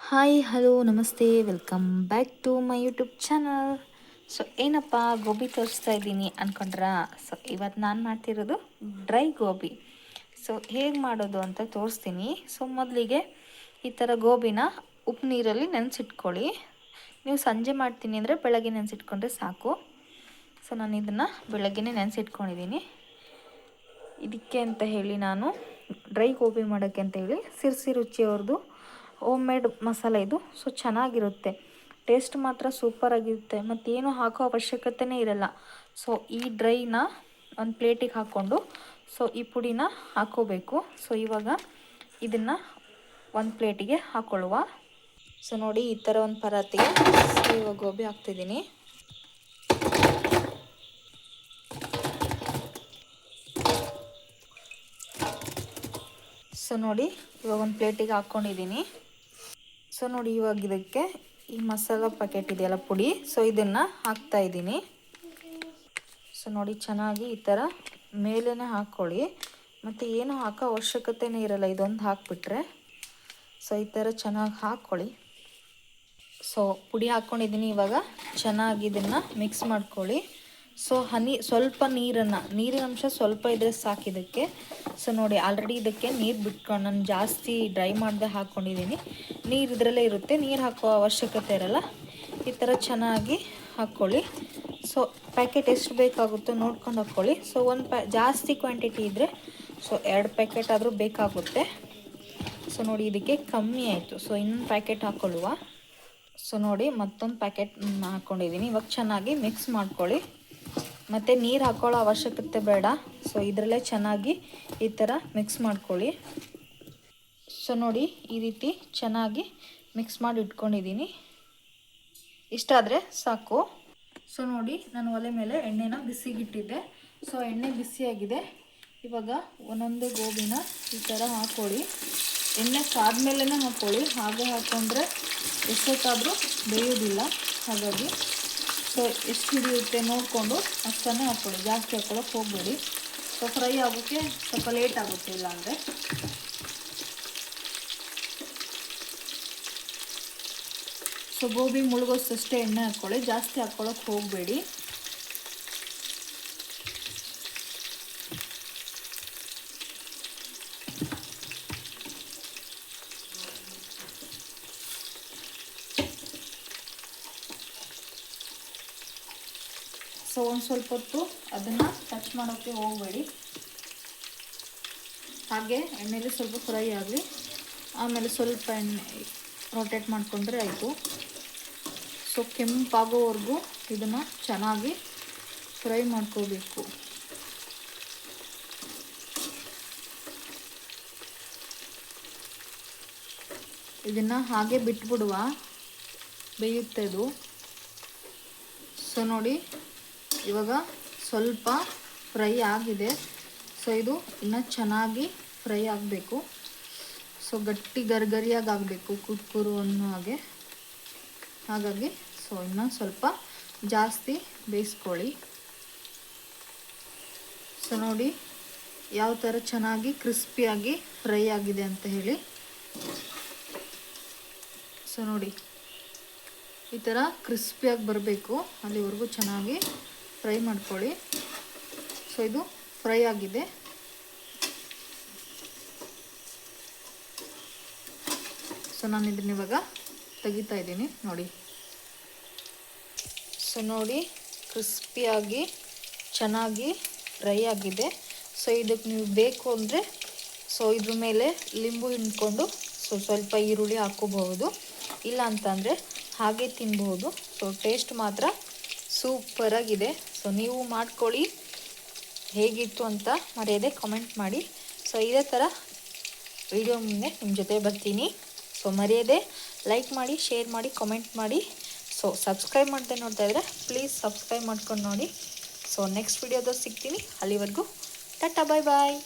Hi hello ನಮಸ್ತೆ welcome back to my YouTube channel. So ಏನಪ್ಪ ಗೋಬಿ ತೋರಿಸ್ತಾ ಇದ್ದೀನಿ ಅಂದ್ಕೊಂಡ್ರಾ? ಸೊ ಇವತ್ತು ನಾನು ಮಾಡ್ತಿರೋದು ಡ್ರೈ ಗೋಬಿ. ಸೊ ಹೇಗೆ ಮಾಡೋದು ಅಂತ ತೋರಿಸ್ತೀನಿ. ಸೊ ಮೊದಲಿಗೆ ಈ ಥರ ಗೋಬಿನ ಉಪ್ಪು ನೀರಲ್ಲಿ ನೆನೆಸಿಟ್ಕೊಳ್ಳಿ. ನೀವು ಸಂಜೆ ಮಾಡ್ತೀನಿ ಅಂದರೆ ಬೆಳಗ್ಗೆ ನೆನೆಸಿಟ್ಕೊಂಡ್ರೆ ಸಾಕು. ಸೊ ನಾನು ಇದನ್ನು ಬೆಳಗ್ಗೆನೇ ನೆನೆಸಿಟ್ಕೊಂಡಿದ್ದೀನಿ. ಇದಕ್ಕೆ ಅಂತ ಹೇಳಿ ನಾನು ಡ್ರೈ ಗೋಬಿ ಮಾಡೋಕ್ಕೆ ಅಂತ ಹೇಳಿ ಸಿರ್ಸಿ ರುಚಿಯವ್ರದ್ದು ಹೋಮ್ ಮೇಡ್ ಮಸಾಲೆ ಇದು. ಸೊ ಚೆನ್ನಾಗಿರುತ್ತೆ, ಟೇಸ್ಟ್ ಮಾತ್ರ ಸೂಪರಾಗಿರುತ್ತೆ, ಮತ್ತೇನು ಹಾಕೋ ಅವಶ್ಯಕತೆಯೇ ಇರಲ್ಲ. ಸೊ ಈ ಡ್ರೈನ ಒಂದು ಪ್ಲೇಟಿಗೆ ಹಾಕ್ಕೊಂಡು ಸೊ ಈ ಪುಡಿನ ಹಾಕ್ಕೋಬೇಕು. ಸೊ ಇವಾಗ ಇದನ್ನು ಒಂದು ಪ್ಲೇಟಿಗೆ ಹಾಕ್ಕೊಳ್ಳುವ. ಸೊ ನೋಡಿ ಈ ಥರ ಒಂದು ಪರಾತಿಗೆ ಸೊ ಇವಾಗ ಗೋಬಿ ಹಾಕ್ತಿದ್ದೀನಿ. ಸೊ ನೋಡಿ ಇವಾಗ ಒಂದು ಪ್ಲೇಟಿಗೆ ಹಾಕ್ಕೊಂಡಿದ್ದೀನಿ. ಸೊ ನೋಡಿ ಇವಾಗ ಇದಕ್ಕೆ ಈ ಮಸಾಲ ಪ್ಯಾಕೆಟ್ ಇದೆಯಲ್ಲ ಪುಡಿ, ಸೊ ಇದನ್ನು ಹಾಕ್ತಾಯಿದ್ದೀನಿ. ಸೊ ನೋಡಿ ಚೆನ್ನಾಗಿ ಈ ಥರ ಮೇಲೇ ಹಾಕ್ಕೊಳ್ಳಿ, ಮತ್ತು ಏನು ಹಾಕೋ ಅವಶ್ಯಕತೆಯೇ ಇರಲ್ಲ, ಇದೊಂದು ಹಾಕ್ಬಿಟ್ರೆ. ಸೊ ಈ ಥರ ಚೆನ್ನಾಗಿ ಹಾಕ್ಕೊಳ್ಳಿ. ಸೊ ಪುಡಿ ಹಾಕ್ಕೊಂಡಿದ್ದೀನಿ. ಇವಾಗ ಚೆನ್ನಾಗಿ ಇದನ್ನು ಮಿಕ್ಸ್ ಮಾಡ್ಕೊಳ್ಳಿ. ಸೊ ಸ್ವಲ್ಪ ನೀರಿನ ಅಂಶ ಸ್ವಲ್ಪ ಇದ್ದರೆ ಸಾಕಿದಕ್ಕೆ. ಸೊ ನೋಡಿ ಆಲ್ರೆಡಿ ಇದಕ್ಕೆ ನೀರು ಬಿಟ್ಕೊಂಡು ನಾನು ಜಾಸ್ತಿ ಡ್ರೈ ಮಾಡದೆ ಹಾಕ್ಕೊಂಡಿದ್ದೀನಿ. ನೀರು ಇದರಲ್ಲೇ ಇರುತ್ತೆ, ನೀರು ಹಾಕೋ ಅವಶ್ಯಕತೆ ಇರಲ್ಲ. ಈ ಥರ ಚೆನ್ನಾಗಿ ಹಾಕ್ಕೊಳ್ಳಿ. ಸೊ ಪ್ಯಾಕೆಟ್ ಎಷ್ಟು ಬೇಕಾಗುತ್ತೋ ನೋಡ್ಕೊಂಡು ಹಾಕ್ಕೊಳ್ಳಿ. ಸೊ ಜಾಸ್ತಿ ಕ್ವಾಂಟಿಟಿ ಇದ್ದರೆ ಸೊ 2 ಪ್ಯಾಕೆಟ್ ಆದರೂ ಬೇಕಾಗುತ್ತೆ. ಸೊ ನೋಡಿ ಇದಕ್ಕೆ ಕಮ್ಮಿ ಆಯಿತು, ಸೊ ಇನ್ನೊಂದು ಪ್ಯಾಕೆಟ್ ಹಾಕ್ಕೊಳ್ಳುವ. ಸೊ ನೋಡಿ ಮತ್ತೊಂದು ಪ್ಯಾಕೆಟ್ ಹಾಕ್ಕೊಂಡಿದ್ದೀನಿ. ಇವಾಗ ಚೆನ್ನಾಗಿ ಮಿಕ್ಸ್ ಮಾಡ್ಕೊಳ್ಳಿ, ಮತ್ತು ನೀರು ಹಾಕ್ಕೊಳ್ಳೋ ಅವಶ್ಯಕತೆ ಬೇಡ. ಸೊ ಇದರಲ್ಲೇ ಚೆನ್ನಾಗಿ ಈ ಥರ ಮಿಕ್ಸ್ ಮಾಡ್ಕೊಳ್ಳಿ. ಸೊ ನೋಡಿ ಈ ರೀತಿ ಚೆನ್ನಾಗಿ ಮಿಕ್ಸ್ ಮಾಡಿ ಇಟ್ಕೊಂಡಿದ್ದೀನಿ. ಇಷ್ಟಾದರೆ ಸಾಕು. ಸೊ ನೋಡಿ ನಾನು ಒಲೆ ಮೇಲೆ ಎಣ್ಣೆನ ಬಿಸಿಗಿಟ್ಟಿದ್ದೆ. ಸೊ ಎಣ್ಣೆ ಬಿಸಿಯಾಗಿದೆ. ಇವಾಗ ಒಂದೊಂದೇ ಗೋಬಿನ ಈ ಥರ ಹಾಕ್ಕೊಳ್ಳಿ. ಎಣ್ಣೆ ಕಾದ್ಮೇಲೆ ಹಾಕ್ಕೊಳ್ಳಿ, ಹಾಗೆ ಹಾಕ್ಕೊಂಡ್ರೆ ಎಷ್ಟೊತ್ತಾದರೂ ಬೇಯೋದಿಲ್ಲ. ಹಾಗಾಗಿ ಸೊ ಎಷ್ಟು ಹಿಡಿಯುತ್ತೆ ನೋಡಿಕೊಂಡು ಅಷ್ಟನ್ನೇ ಹಾಕ್ಕೊಳ್ಳಿ, ಜಾಸ್ತಿ ಹಾಕ್ಕೊಳ್ಳೋಕೆ ಹೋಗಬೇಡಿ. ಸೊ ಫ್ರೈ ಆಗೋಕ್ಕೆ ಸ್ವಲ್ಪ ಲೇಟ್ ಆಗುತ್ತೆ ಇಲ್ಲಾಂದರೆ. ಸೊ ಗೋಬಿ ಮುಳುಗೋಷ್ಟೇ ಎಣ್ಣೆ ಹಾಕ್ಕೊಳ್ಳಿ, ಜಾಸ್ತಿ ಹಾಕ್ಕೊಳ್ಳೋಕೆ ಹೋಗಬೇಡಿ. ಸೊ ಒಂದು ಸ್ವಲ್ಪ ಹೊತ್ತು ಅದನ್ನು ಟಚ್ ಮಾಡೋಕ್ಕೆ ಹೋಗಬೇಡಿ, ಹಾಗೆ ಎಣ್ಣೆಲಿ ಸ್ವಲ್ಪ ಫ್ರೈ ಆಗಲಿ. ಆಮೇಲೆ ಸ್ವಲ್ಪ ಎಣ್ಣೆ ರೊಟೇಟ್ ಮಾಡಿಕೊಂಡ್ರೆ ಆಯಿತು. ಸೊ ಕೆಂಪಾಗೋವರೆಗೂ ಇದನ್ನು ಚೆನ್ನಾಗಿ ಫ್ರೈ ಮಾಡ್ಕೋಬೇಕು. ಇದನ್ನು ಹಾಗೆ ಬಿಟ್ಬಿಡುವ, ಬೇಯುತ್ತೆ ಇದು. ಸೊ ನೋಡಿ ಇವಾಗ ಸ್ವಲ್ಪ ಫ್ರೈ ಆಗಿದೆ. ಸೊ ಇದು ಇನ್ನೂ ಚೆನ್ನಾಗಿ ಫ್ರೈ ಆಗಬೇಕು. ಸೊ ಗಟ್ಟಿ ಗರಿಗರಿಯಾಗಿ ಆಗಬೇಕು, ಕುರ್ಕುರು ಅನ್ನೋ ಹಾಗೆ. ಹಾಗಾಗಿ ಸೊ ಇನ್ನೂ ಸ್ವಲ್ಪ ಜಾಸ್ತಿ ಬೇಯಿಸ್ಕೊಳ್ಳಿ. ಸೊ ನೋಡಿ ಯಾವ ಥರ ಚೆನ್ನಾಗಿ ಕ್ರಿಸ್ಪಿಯಾಗಿ ಫ್ರೈ ಆಗಿದೆ ಅಂತ ಹೇಳಿ. ಸೊ ನೋಡಿ ಈ ಥರ ಕ್ರಿಸ್ಪಿಯಾಗಿ ಬರಬೇಕು, ಅಲ್ಲಿವರೆಗೂ ಚೆನ್ನಾಗಿ ಫ್ರೈ ಮಾಡ್ಕೊಳ್ಳಿ. ಸೊ ಇದು ಫ್ರೈ ಆಗಿದೆ. ಸೊ ನಾನು ಇದನ್ನ ಇವಾಗ ತೆಗಿತಾ ಇದ್ದೀನಿ ನೋಡಿ. ಸೊ ನೋಡಿ ಕ್ರಿಸ್ಪಿಯಾಗಿ ಚೆನ್ನಾಗಿ ಫ್ರೈ ಆಗಿದೆ. ಸೊ ಇದಕ್ಕೆ ನೀವು ಬೇಕು ಅಂದರೆ ಸೊ ಇದ್ರ ಮೇಲೆ ಲಿಂಬು ಹಿಂಡ್ಕೊಂಡು ಸ್ವಲ್ಪ ಈರುಳ್ಳಿ ಹಾಕ್ಕೋಬಹುದು, ಇಲ್ಲ ಅಂತಂದರೆ ಹಾಗೆ ತಿನ್ಬಹುದು. ಸೊ ಟೇಸ್ಟ್ ಮಾತ್ರ ಸೂಪರಾಗಿದೆ. ಸೊ ನೀವು ಮಾಡ್ಕೊಳ್ಳಿ, ಹೇಗಿತ್ತು ಅಂತ ಮರೆಯದೆ ಕಾಮೆಂಟ್ ಮಾಡಿ. ಸೊ ಇದೇ ಥರ ವಿಡಿಯೋ ಮುಂದೆ ನಿಮ್ಮ ಜೊತೆ ಬರ್ತೀನಿ. ಸೊ ಮರೆಯದೆ ಲೈಕ್ ಮಾಡಿ, ಶೇರ್ ಮಾಡಿ, ಕಾಮೆಂಟ್ ಮಾಡಿ. ಸೊ ಸಬ್ಸ್ಕ್ರೈಬ್ ಮಾಡದೆ ನೋಡ್ತಾ ಇದ್ದರೆ ಪ್ಲೀಸ್ ಸಬ್ಸ್ಕ್ರೈಬ್ ಮಾಡ್ಕೊಂಡು ನೋಡಿ. ಸೊ ನೆಕ್ಸ್ಟ್ ವಿಡಿಯೋದಲ್ಲಿ ಸಿಗ್ತೀನಿ. ಅಲ್ಲಿವರೆಗೂ ಟಾಟಾ, ಬಾಯ್ ಬಾಯ್.